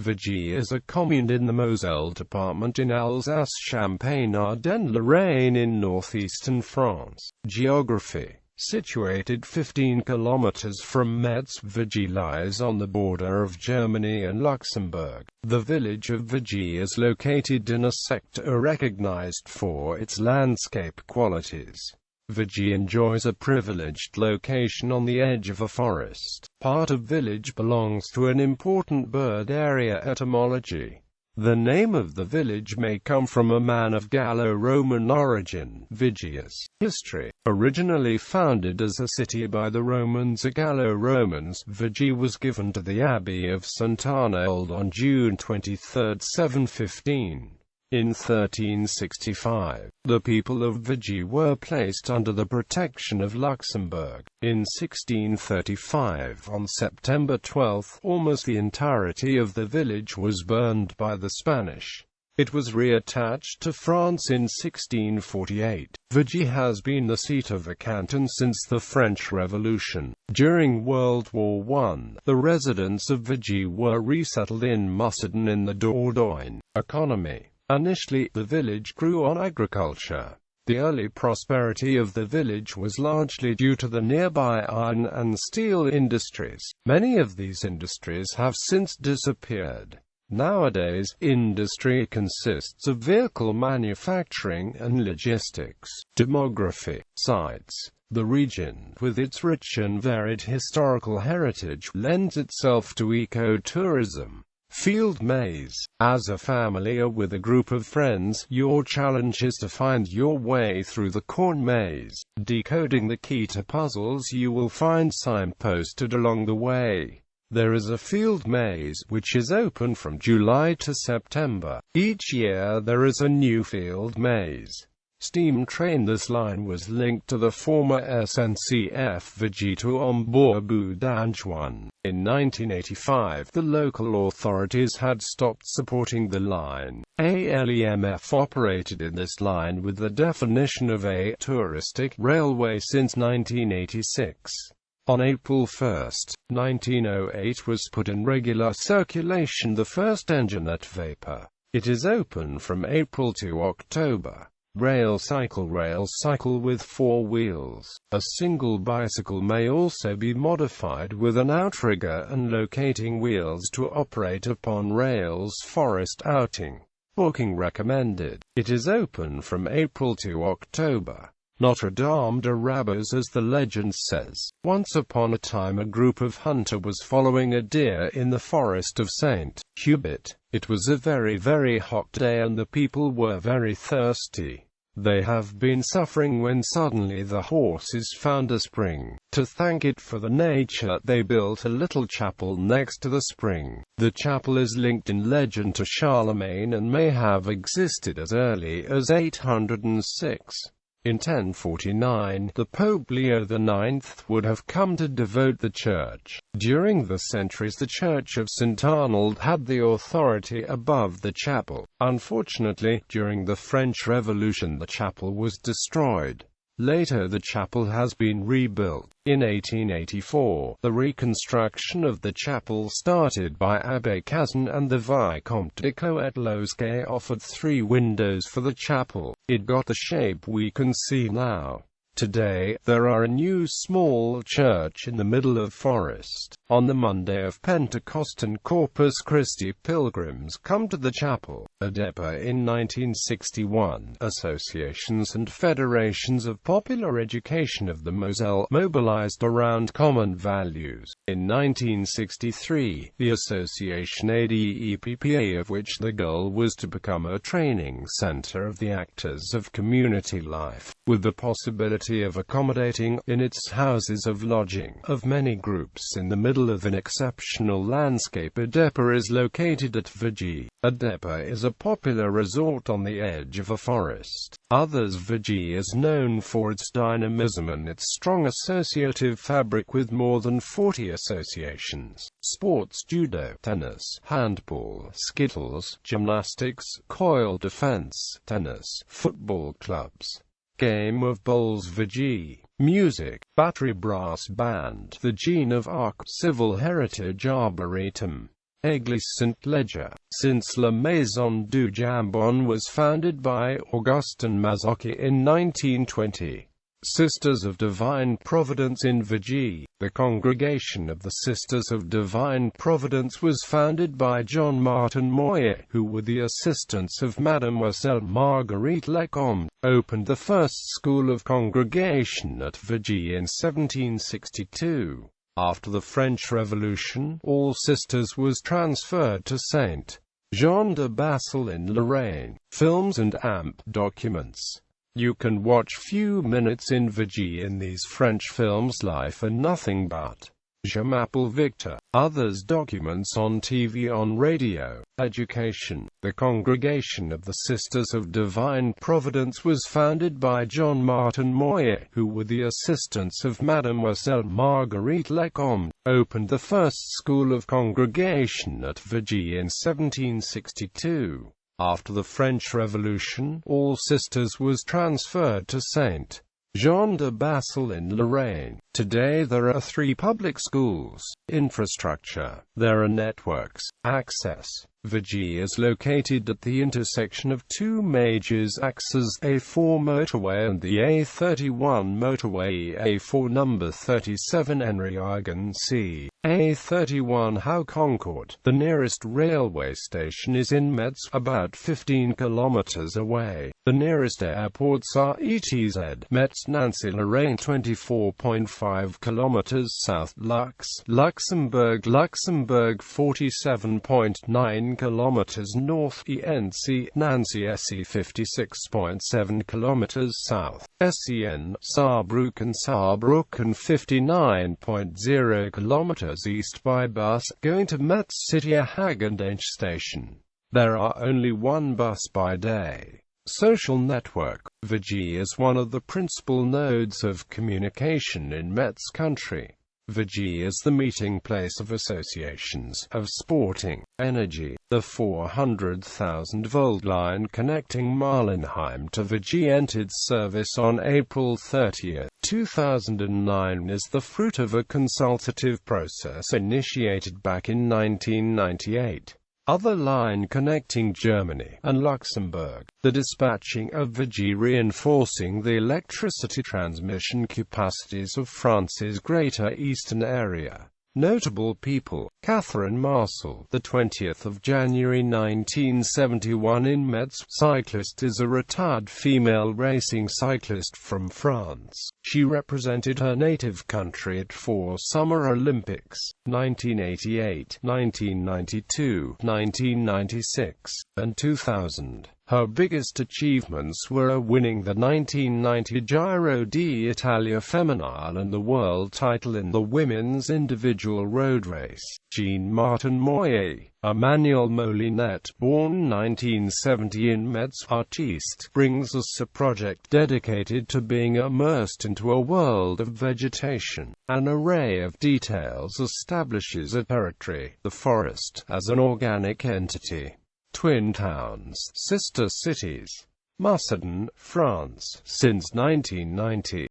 Vigy is a commune in the Moselle department in Alsace-Champagne-Ardenne-Lorraine in northeastern France. Geography. Situated 15 kilometers from Metz, Vigy lies on the border of Germany and Luxembourg. The village of Vigy is located in a sector recognized for its landscape qualities. Vigy enjoys a privileged location on the edge of a forest. Part of village belongs to an important bird area etymology. The name of the village may come from a man of Gallo-Roman origin. Vigy's history. Originally founded as a city by the Romans or Gallo-Romans, Vigy was given to the Abbey of St. Arnold on June 23, 715. In 1365, the people of Vigy were placed under the protection of Luxembourg. In 1635, on September 12, almost the entirety of the village was burned by the Spanish. It was reattached to France in 1648. Vigy has been the seat of a canton since the French Revolution. During World War I, the residents of Vigy were resettled in Moselle in the Dordogne. Economy. Initially, the village grew on agriculture. The early prosperity of the village was largely due to the nearby iron and steel industries. Many of these industries have since disappeared. Nowadays, industry consists of vehicle manufacturing and logistics. Demography. Sites. The region, with its rich and varied historical heritage, lends itself to ecotourism. Field maze. As a family or with a group of friends, your challenge is to find your way through the corn maze. Decoding the key to puzzles you will find signposted along the way. There is a field maze, which is open from July to September. Each year there is a new field maze. Steam train. This line was linked to the former SNCF Vigy to Ombourg-Danjouan. In 1985, the local authorities had stopped supporting the line. ALEMF operated in this line with the definition of a touristic railway since 1986. On April 1, 1908 was put in regular circulation the first engine at vapor. It is open from April to October. Rail cycle with 4 wheels. A single bicycle may also be modified with an outrigger and locating wheels to operate upon rails. Forest outing. Booking recommended. It is open from April to October. Notre Dame de Rabbos. As the legend says, once upon a time a group of hunters was following a deer in the forest of St. Hubert. It was a very hot day and the people were very thirsty. They have been suffering when suddenly the horses found a spring. To thank it for the nature, they built a little chapel next to the spring. The chapel is linked in legend to Charlemagne and may have existed as early as 806. In 1049, the Pope Leo IX would have come to devote the church. During the centuries the Church of St. Arnold had the authority above the chapel. Unfortunately, during the French Revolution the chapel was destroyed. Later the chapel has been rebuilt. In 1884, the reconstruction of the chapel started by Abbé Cazin and the Vicomte de Coët-Losquet offered 3 windows for the chapel. It got the shape we can see now. Today, there are a new small church in the middle of forest. On the Monday of Pentecost and Corpus Christi pilgrims come to the chapel. ADEPA. In 1961, associations and federations of popular education of the Moselle mobilized around common values. In 1963, the association ADEPPA, of which the goal was to become a training center of the actors of community life, with the possibility of accommodating, in its houses of lodging, of many groups in the middle of an exceptional landscape. ADEPA is located at Vigy. ADEPA is a popular resort on the edge of a forest. Vigy is known for its dynamism and its strong associative fabric with more than 40 associations. Sports: judo, tennis, handball, skittles, gymnastics, coil defense, tennis, football clubs. Game of bowls. Vigy. Music: battery brass band, the Jeanne of Arc, civil heritage arboretum. Église Saint-Leger. Since La Maison du Jambon was founded by Augustin Mazzocchi in 1920. Sisters of Divine Providence in Vigy. The Congregation of the Sisters of Divine Providence was founded by John Martin Moyer, who with the assistance of Mademoiselle Marguerite Lecomte, opened the first school of congregation at Vigy in 1762. After the French Revolution, All Sisters was transferred to Saint Jean de Bassel in Lorraine. Films and AMP documents. You can watch few minutes in Vigy in these French films: Life and Nothing But. Je m'appelle Victor. Others documents on TV, on radio. Education. The Congregation of the Sisters of Divine Providence was founded by John Martin Moyer, who with the assistance of Mademoiselle Marguerite Lecomte, opened the first school of congregation at Vigy in 1762. After the French Revolution, All Sisters was transferred to Saint Jean de Bassel in Lorraine. Today there are 3 public schools. Infrastructure. There are networks. Access. Vigy is located at the intersection of 2 major axes, A4 motorway and the A31 motorway. A4 number 37 Henri-Argan C. A31 Hau Concord. The nearest railway station is in Metz, about 15 kilometers away. The nearest airports are ETZ, Metz, Nancy, Lorraine 24.5 kilometers south, Luxembourg 47.9 kilometers north, ENC, Nancy, SE 56.7 kilometers south, SEN, Saarbrücken 59.0 kilometers east by bus, going to Metz City Hagendange station. There are only 1 bus by day. Social network. Vigy is one of the principal nodes of communication in Metz country. Vigy is the meeting place of associations, of sporting, energy. The 400,000-volt line connecting Marlenheim to Vigy entered service on April 30, 2009 is the fruit of a consultative process initiated back in 1998. Other line connecting Germany and Luxembourg. The dispatching of Vigy reinforcing the electricity transmission capacities of France's Greater Eastern Area. Notable people: Catherine Marcel, the 20th of January 1971 in Metz. Cyclist is a retired female racing cyclist from France. She represented her native country at 4 Summer Olympics, 1988, 1992, 1996, and 2000. Her biggest achievements were winning the 1990 Giro d'Italia Femminile and the world title in the women's individual road race. Jean Martin Moyer, Emmanuel Molinet, born 1970 in Metz, artiste, brings us a project dedicated to being immersed into a world of vegetation. An array of details establishes a territory, the forest, as an organic entity. Twin towns, sister cities. Macedon, France, since 1990.